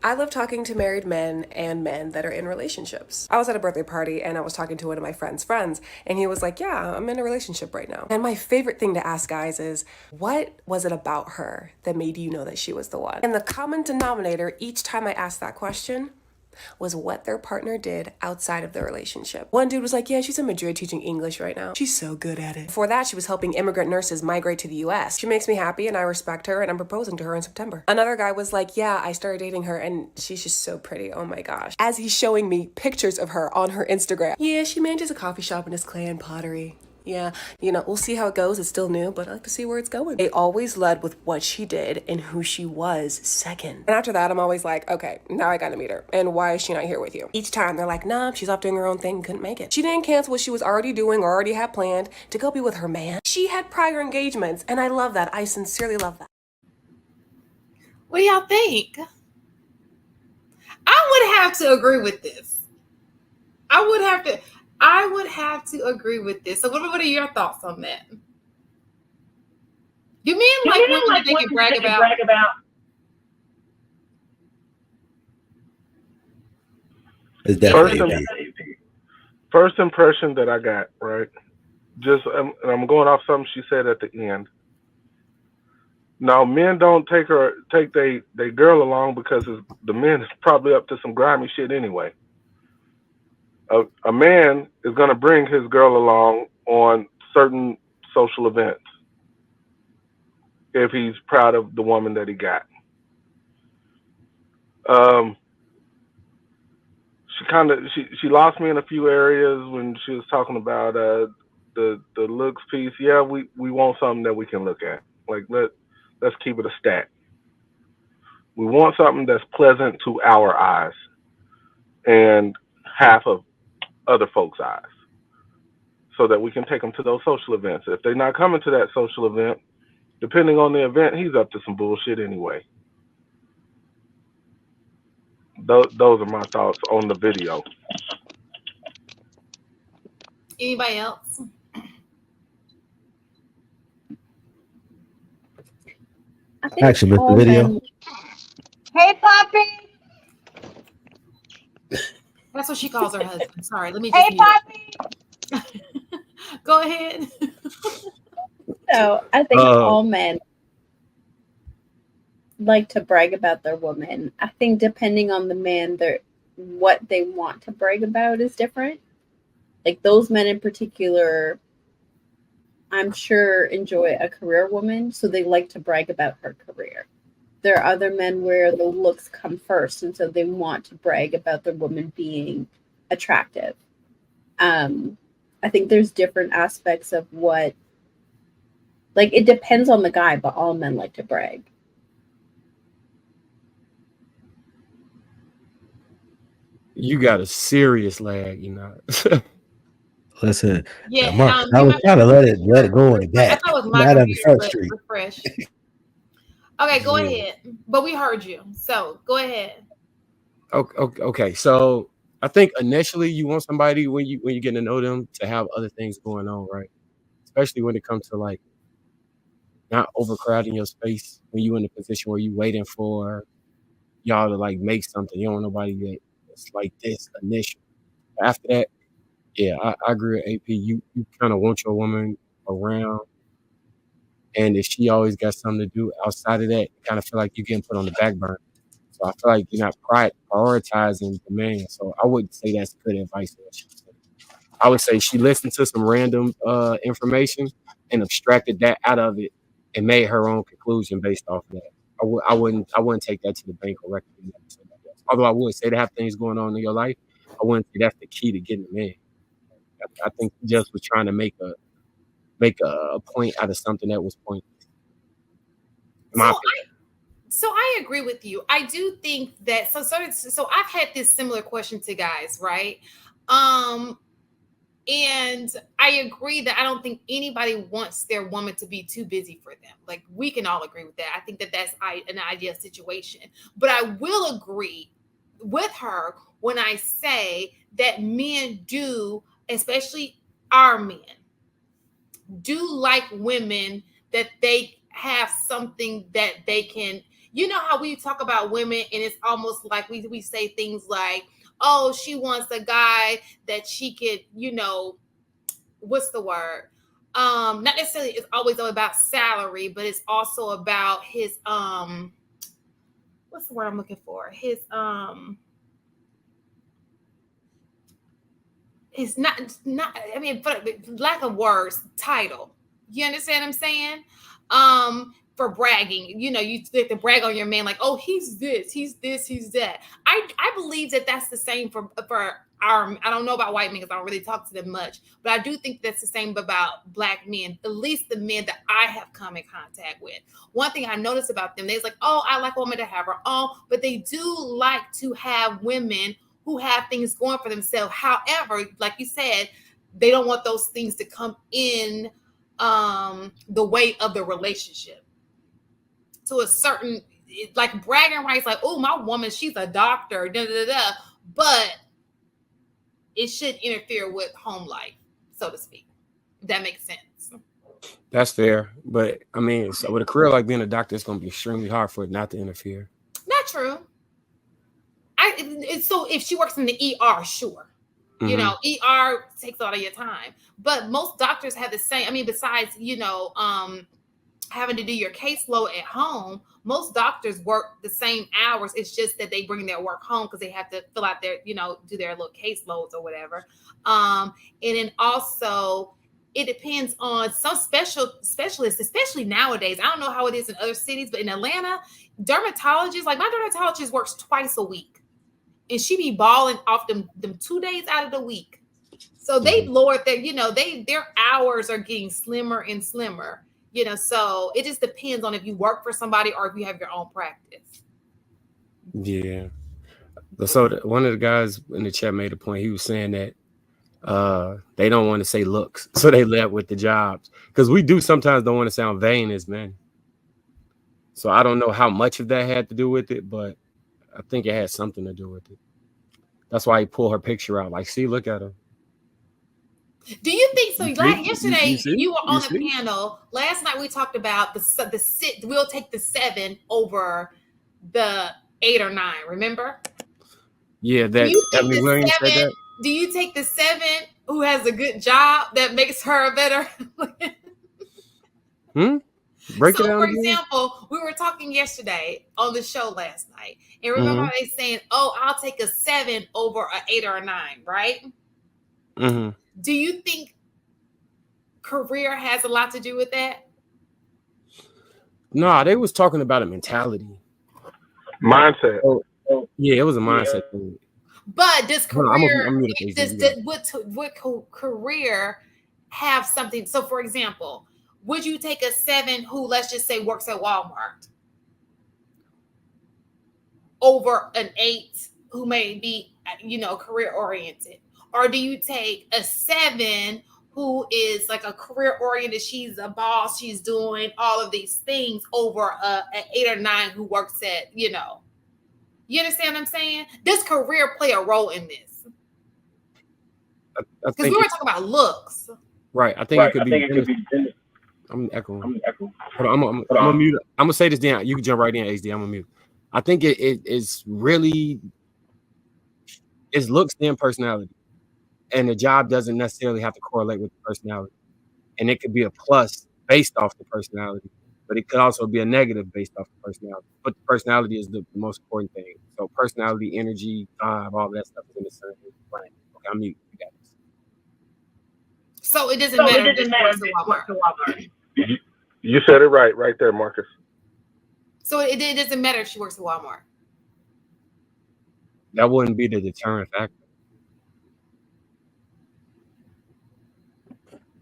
I love talking to married men and men that are in relationships. I was at a birthday party and I was talking to one of my friend's friends, and he was like, yeah, I'm in a relationship right now. And my favorite thing to ask guys is, what was it about her that made you know that she was the one? And the common denominator each time I asked that question was what their partner did outside of the relationship. One dude was like, yeah, she's in Madrid teaching English right now. She's so good at it. Before that, she was helping immigrant nurses migrate to the US. She makes me happy and I respect her and I'm proposing to her in September. Another guy was like, yeah, I started dating her and she's just so pretty. Oh my gosh. As he's showing me pictures of her on her Instagram. Yeah, she manages a coffee shop in his clay and pottery. Yeah, we'll see how it goes. It's still new, but I like to see where it's going. They always led with what she did and who she was second. And after that, I'm always like, okay, now I gotta meet her. And why is she not here with you? Each time they're like, nah, she's off doing her own thing, couldn't make it. She didn't cancel what she was already doing or already had planned to go be with her man. She had prior engagements, and I love that. I sincerely love that. What do y'all think? I would have to agree with this. I would have to agree with this. So what are your thoughts on that? Do men like women that they can brag about? It's definitely first impression that I got, right? Just and I'm going off something she said at the end. Now, men don't take they girl along because the man is probably up to some grimy shit anyway. A man is going to bring his girl along on certain social events if he's proud of the woman that he got. She lost me in a few areas when she was talking about the looks piece. Yeah, we want something that we can look at. Like let's keep it a stat. We want something that's pleasant to our eyes and half of other folks' eyes, so that we can take them to those social events. If they're not coming to that social event, depending on the event, he's up to some bullshit anyway. Those are my thoughts on the video. Anybody else? I actually missed the video. Hey, Poppy. That's what she calls her husband. Sorry, let me just. Hey, Poppy. Go ahead. So I think all men like to brag about their woman. I think depending on the man, what they want to brag about is different. Like those men in particular, I'm sure enjoy a career woman, so they like to brag about her career. There are other men where the looks come first, and so they want to brag about their woman being attractive. I think there's different aspects of what, like it depends on the guy, but all men like to brag. You got a serious lag, Listen, yeah, I was trying to let it go in the back, not on the front street. Refresh. Okay, go ahead. But we heard you, so go ahead. Okay. So I think initially you want somebody when you get to know them to have other things going on, right? Especially when it comes to like not overcrowding your space when you're in a position where you're waiting for y'all to like make something. You don't want nobody that's like this initial. After that, yeah, I agree with AP. You kind of want your woman around, and if she always got something to do outside of that, you kind of feel like you're getting put on the back burner. So I feel like you're not prioritizing the man. So I wouldn't say that's good advice. I would say she listened to some random information and abstracted that out of it and made her own conclusion based off of that. I wouldn't take that to the bank or recommend that. Although I would say to have things going on in your life, I wouldn't say that's the key to getting a man. I think he just was trying to make a point out of something that was pointless. So I agree with you. I do think that so I've had this similar question to guys, right? And I agree that I don't think anybody wants their woman to be too busy for them. Like we can all agree with that. I think that that's an ideal situation. But I will agree with her when I say that men do, especially our men, do like women that they have something that they can, you know how we talk about women and it's almost like we say things like, oh, she wants a guy that she could, what's the word? Not necessarily it's always about salary, but it's also about his what's the word I'm looking for? His not I mean, for lack of words, title. You understand what I'm saying? For bragging, you have to brag on your man, like, oh, he's this, he's that. I believe that that's the same for our. I don't know about white men because I don't really talk to them much, but I do think that's the same about black men, at least the men that I have come in contact with. One thing I noticed about them, they're like, oh, I like a woman to have her own, but they do like to have women who have things going for themselves. However, like you said, they don't want those things to come in the way of the relationship. To a certain, like bragging rights, like, oh, my woman, she's a doctor, but it should interfere with home life, so to speak. If that makes sense. That's fair. But I mean, so with a career like being a doctor, it's going to be extremely hard for it not to interfere. Not true. So if she works in the ER, sure. Mm-hmm. ER takes a lot of your time. But most doctors have the same, I mean, besides, having to do your caseload at home, most doctors work the same hours. It's just that they bring their work home because they have to fill out their, do their little caseloads or whatever. And then also it depends on some specialists, especially nowadays. I don't know how it is in other cities, but in Atlanta, dermatologists, like my dermatologist works twice a week. And she be balling off them 2 days out of the week. So they lowered their, their hours are getting slimmer and slimmer. So it just depends on if you work for somebody or if you have your own practice. Yeah. So one of the guys in the chat made a point. He was saying that they don't want to say looks, so they left with the jobs. Because we do sometimes don't want to sound vain as men. So I don't know how much of that had to do with it, but I think it had something to do with it. That's why he pulled her picture out. Like, see, look at her. Do you think so? Yesterday you were on the panel. Last night we talked about the sit. We'll take the 7 over the 8 or 9. Remember? Yeah, that. Williams said that. Do you take the 7 who has a good job that makes her better? Break it down. For example, we were talking yesterday on the show last night, and remember how they saying, "Oh, I'll take a 7 over an 8 or a 9," right? Mm-hmm. Do you think career has a lot to do with that? No, they was talking about a mentality, mindset. Yeah, it was a mindset thing. But does career, what career have something? So, for example, would you take a 7 who, let's just say, works at Walmart over an 8 who may be, career oriented? Or do you take a 7 who is like a career oriented? She's a boss. She's doing all of these things over an 8 or 9 who works at, You understand what I'm saying? Does career play a role in this? Because we were talking about looks. Right. I think it could be. I'm echoing. Hold on, I'm gonna mute. I'm gonna say this down. You can jump right in, HD. I'm gonna mute. I think it's really looks and personality. And the job doesn't necessarily have to correlate with the personality. And it could be a plus based off the personality, but it could also be a negative based off the personality. But the personality is the most important thing. So personality, energy, vibe, all that stuff is in the same plane. Okay, I'm mute. You got this. So it doesn't matter if it works at Walmart. You said it right there, Marcus. So it doesn't matter if she works at Walmart. That wouldn't be the deterrent factor.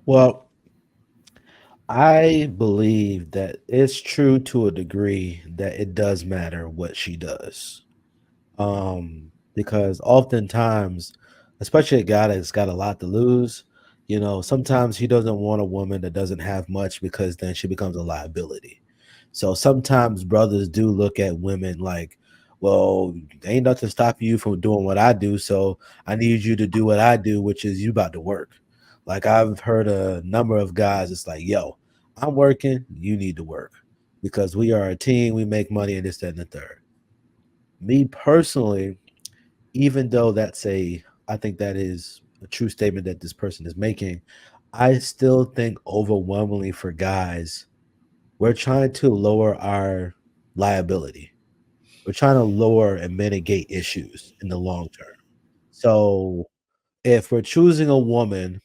Well, I believe that it's true to a degree that it does matter what she does. Because oftentimes, especially a guy that's got a lot to lose, sometimes he doesn't want a woman that doesn't have much because then she becomes a liability. So sometimes brothers do look at women like, well, ain't nothing stopping you from doing what I do, so I need you to do what I do, which is you about to work. Like I've heard a number of guys, it's like, yo, I'm working, you need to work. because we are a team, we make money, and this, that, and the third. Me personally, even though I think that is a true statement that this person is making, I still think overwhelmingly for guys, we're trying to lower our liability. We're trying to lower and mitigate issues in the long term. So if we're choosing a woman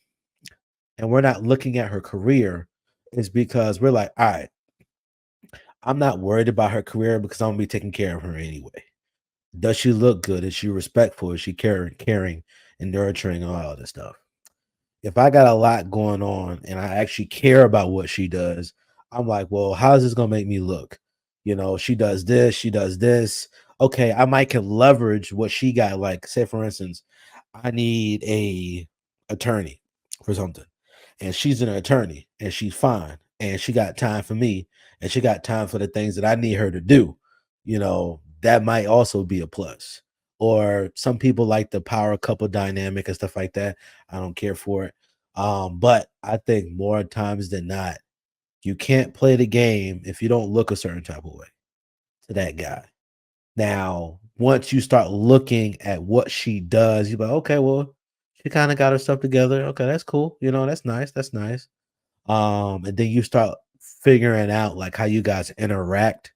and we're not looking at her career, it's because we're like, all right, I'm not worried about her career because I'm gonna be taking care of her anyway. Does she look good? Is she respectful? Is she caring and nurturing and all this stuff? If I got a lot going on and I actually care about what she does, I'm like, well, how's this gonna make me look? She does this, she does this. Okay, I might can leverage what she got. Like, say for instance, I need a attorney for something, and she's an attorney and she's fine, and she got time for me, and she got time for the things that I need her to do. That might also be a plus. Or some people like the power couple dynamic and stuff like that. I don't care for it. But I think more times than not, you can't play the game if you don't look a certain type of way to that guy. Now, once you start looking at what she does, you're like, okay, well, she kind of got her stuff together. Okay, that's cool. That's nice. That's nice. And then you start figuring out like how you guys interact,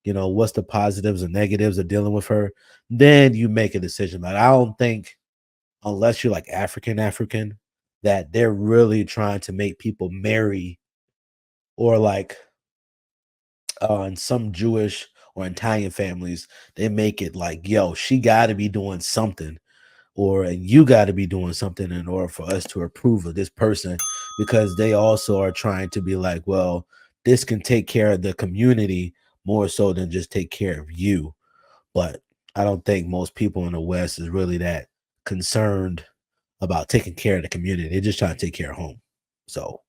what's the positives and negatives of dealing with her. Then you make a decision. Like, I don't think, unless you're like African, that they're really trying to make people marry, or like in some Jewish or Italian families, they make it like, yo, she got to be doing something, and you got to be doing something in order for us to approve of this person, because they also are trying to be like, well, this can take care of the community more so than just take care of you. But I don't think most people in the West is really that concerned about taking care of the community. They're just trying to take care of home. So